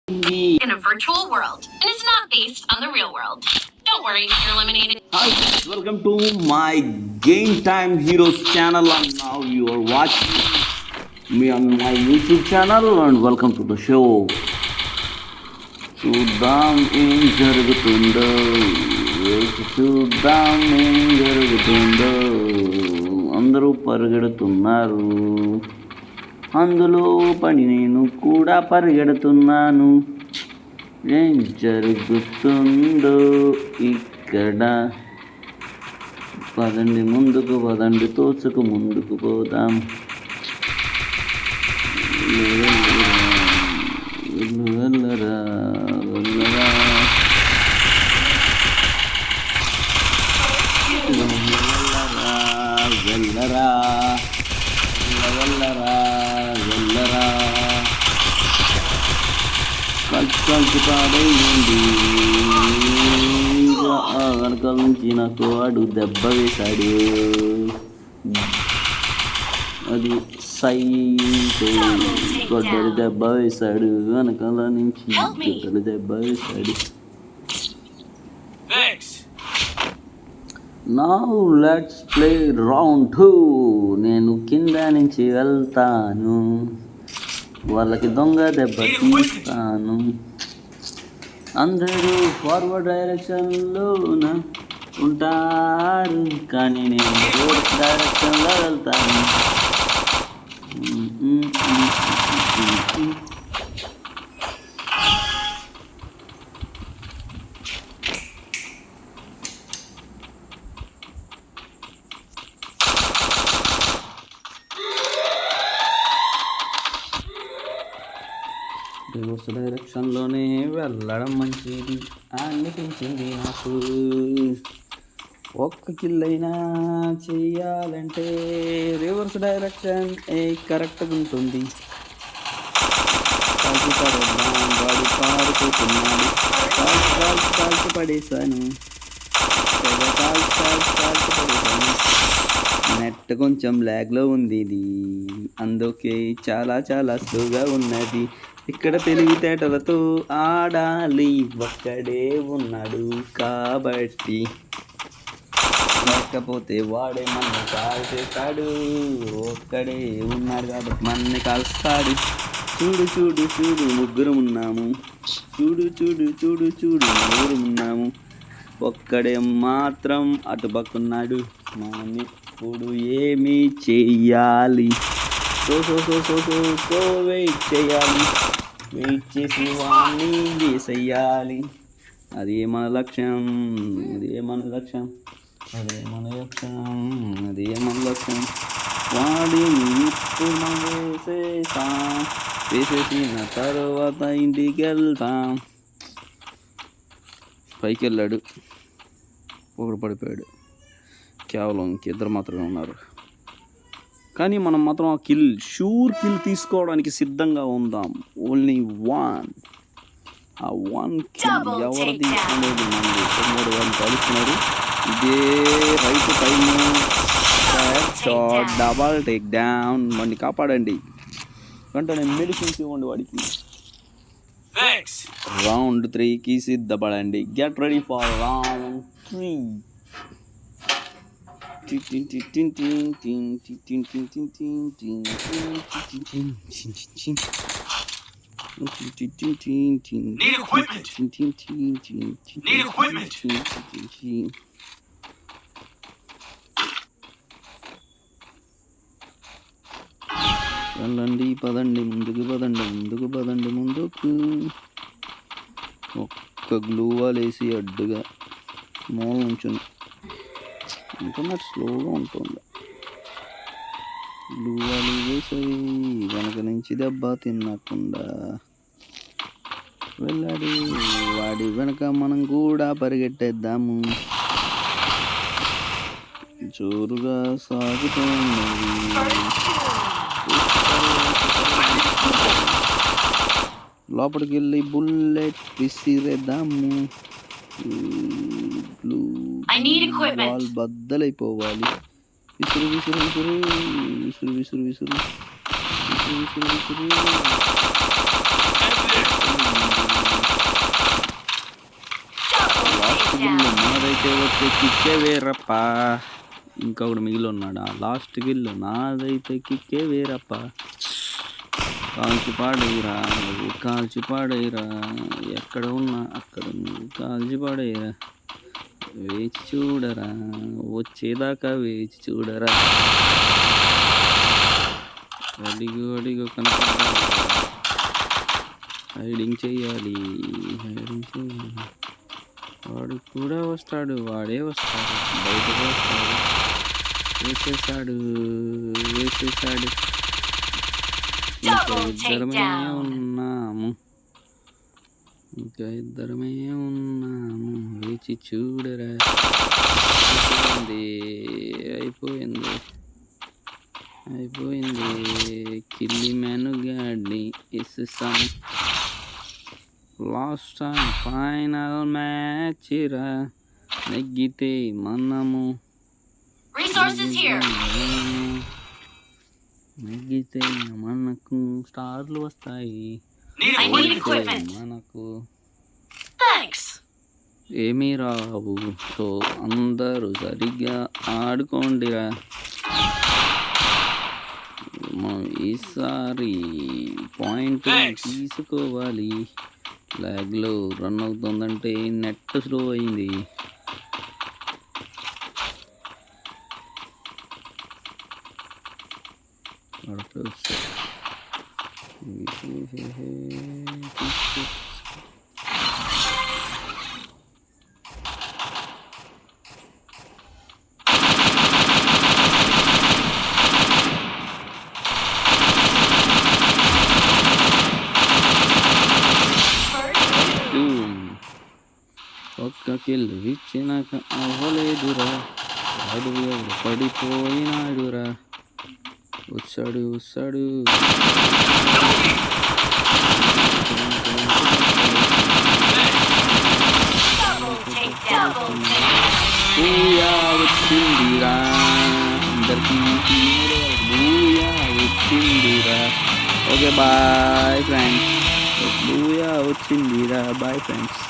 In a virtual world, and it's not based on the real world. Don't worry, you're eliminated. Hi, welcome to my Game Time Heroes channel, and now you are watching me on my YouTube channel. And welcome to the show. చూద్దాం ఏం జరుగుతుందో, వేచి చూద్దాం ఏం జరుగుతుందో. అందరూ పరిగెడుతున్నారు, అందులో పని నేను కూడా పరిగెడుతున్నాను. ఏం జరుగుతుందో ఇక్కడ, పదండి ముందుకు, పదండి తోచుకు ముందుకు పోదాం. వెళ్ళరా వెళ్ళరా వెళ్ళరా వెళ్ళరా వెళ్ళరా కలిసి పాడైంది. వెనకాల నుంచి నాకు వాడు దెబ్బ వేశాడు. అది గొడ్డలి దెబ్బ వేశాడు, వెనకాల నుంచి గొడ్డలి దెబ్బ వేశాడు. Now let's play round 2. నేను కింద నుంచి వెళ్తాను, వాళ్ళకి దొంగ దెబ్బ తీస్తాను. అందరూ ఫార్వర్డ్ డైరెక్షన్లోన ఉంటారు, కానీ నేను రివర్స్ డైరెక్షన్లో వెళ్తాను. రివర్స్ డైరెక్షన్లోనే వెళ్ళడం మంచిది అనిపించింది నాకు. ఒక్క కిల్లైనా చెయ్యాలంటే రివర్స్ డైరెక్షన్ కరెక్ట్గా ఉంటుంది. కాల్చి పడేద్దాం, వాడు పారిపోతున్నాడు. కాల్చి పడేశాను, కాల్చి పడేశాను. నెట్ కొంచెం ల్యాగ్లో ఉంది, ఇది అందుకే చాలా స్లోగా ఉన్నది. ఇక్కడ తెలివితేటలతో ఆడాలి, ఒక్కడే ఉన్నాడు కాబట్టి, లేకపోతే వాడే మన కాల్చేస్తాడు. ఒక్కడే ఉన్నాడు కాబట్టి మనని కాల్స్తాడు. చూడు చూడు చూడు ముగ్గురు ఉన్నాము, చూడు చూడు చూడు చూడు నలుగురు ఉన్నాము, ఒక్కడే మాత్రం అటుపక్కున్నాడు. మనం ఇప్పుడు ఏమి చెయ్యాలి? సో వెయిట్ చేయాలి, వెయిట్ చేసి వాడిని వేసేయాలి. అదే మన లక్ష్యం, అదే మన లక్ష్యం, అదే మన లక్ష్యం, అదే మన లక్ష్యం. వాడిని ఇప్పుడు మనం వేసేసాం, వేసేసిన తర్వాత ఇంటికి వెళ్తాం. పైకి వెళ్ళాడు, ఒకడు పడిపోయాడు. కేవలం ఇంకిద్దరు మాత్రమే ఉన్నారు, కానీ మనం మాత్రం ఆ షూర్ కిల్ తీసుకోవడానికి సిద్ధంగా ఉందాం. ఓన్లీ వన్, ఆ వన్ కిల్ ఎవరిది అనేది మనది. 3 వాళ్ళు కలుస్తున్నారు. ఇదే right time, shot, double take down. వాడిని కాపాడండి, వెంటనే మెడిసిన్స్ ఇవ్వండి వాడికి. రౌండ్ 3కి సిద్ధపడండి. Get ready for round 3. వెళ్ళండి, పదండి ముందుకు, పదండి ముందుకు, పదండి ముందుకు. ఒక్క గ్లూ వాల్ వేసి అడ్డుగా మూల నుంచుని, ఇంటర్నెట్ స్లోగా ఉంటుంది. గ్లూ వాల్ వేసేవి వెనక నుంచి దెబ్బ తినకుండా వెళ్ళాడు. వాడి వెనక మనం కూడా పరిగెట్టేద్దాము. జోరుగా సాగుతున్నది. లోపలికి వెళ్ళి బుల్లెట్ విసిరేద్దాము. బాల్ బద్దలైపోవాలి. విసురు విసురు విసురు విసురు విసురు విసురు విసురు విసురు విసురు నాదైతే వచ్చే కిక్కే వేరప్ప. ఇంకొకడు మిగిలి ఉన్నాడు. లాస్ట్ కిల్ నాదైతే కిక్కే వేరప్ప. కాల్చి పాడేయరా నువ్వు, కాల్చి పాడేయరా. ఎక్కడ ఉన్నా అక్కడ నువ్వు కాల్చి పాడేయరా. వేచి చూడరా, వచ్చేదాకా వేచి చూడరా. అడిగు అడిగు కనపడాలి. హైడింగ్ చేయాలి, హైడింగ్ చేయాలి. వాడు కూడా వస్తాడు, వాడే వస్తాడు, బయటకు వస్తాడు. వేసేసాడు, వేసేసాడు. ఇంకా ఇద్దరమే ఉన్నాము, ఇంకా ఇద్దరమే ఉన్నాము. వేచి చూడరా. అయిపోయింది, అయిపోయింది, అయిపోయింది. కిల్లి మెను గాడిని ఇస్తాం. లాస్ట్ టైం ఫైనల్ మ్యాచ్ రా. నెగ్గితే మనము, Resources here. నెగ్గితే మనకు స్టార్లు వస్తాయి. I need equipment. మనకు Thanks. ఏమీ రావు. సో అందరూ సరిగ్గా ఆడుకోండిరా. మనం ఈసారి పాయింట్ తీసుకోవాలి. లాగ్లో రన్ అవుతుందంటే నెట్ స్లో అయింది. ఒక్క కిల్ ఇచ్చినాక అవ్వలేదురా. వాడు ఎవడు పడిపోయినాడురా. వచ్చాడు వస్తాడు. బూయా వచ్చిందిరా. అందరికీ బూయా వచ్చిందిరా. Okay bye friends. బూయా వచ్చిందిరా. Bye friends.